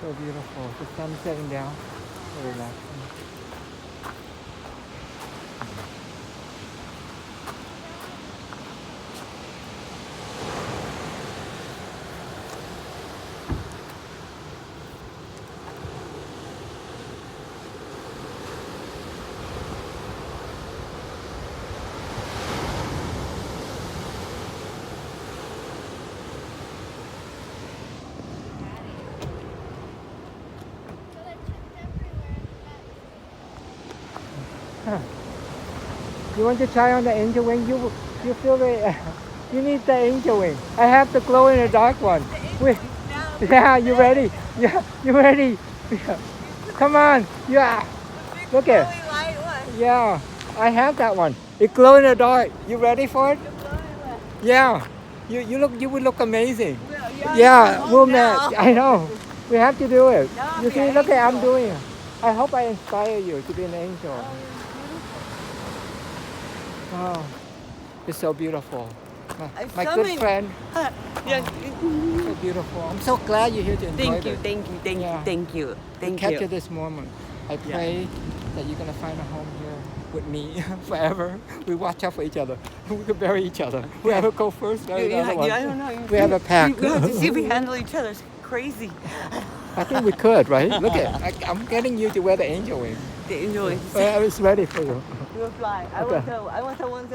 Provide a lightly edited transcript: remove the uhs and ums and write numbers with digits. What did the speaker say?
So beautiful. The sun setting down. So relaxing. Huh. You want to try on the angel wing? You feel the you need the angel wing. I have the glow in the dark one. Wait, yeah, you ready? Yeah, you ready? Yeah. Come on, yeah. Look at it. Light one. Yeah, I have that one. It glow in the dark. You ready for it? Yeah. You would look amazing. Yeah, we'll match. I know. We have to do it. No, You be see, an look at I'm angel. doing it. I hope I inspire you to be an angel. Wow. It's so beautiful. My so good many- friend. Yeah. So beautiful. I'm so glad you're here to enjoy Thank you, this. thank you, thank Yeah. you, thank you, To thank capture you. this moment. I pray that you're gonna find a home here with me forever. We watch out for each other. We could bury each other. Whoever go first, bury the other one. I don't know. We have a pact. We have to see if we handle each other. It's crazy. I think we could, right? Look at I'm getting you to wear the angel wing. The angel is. It's ready for you. We'll fly. Okay. I want the ones that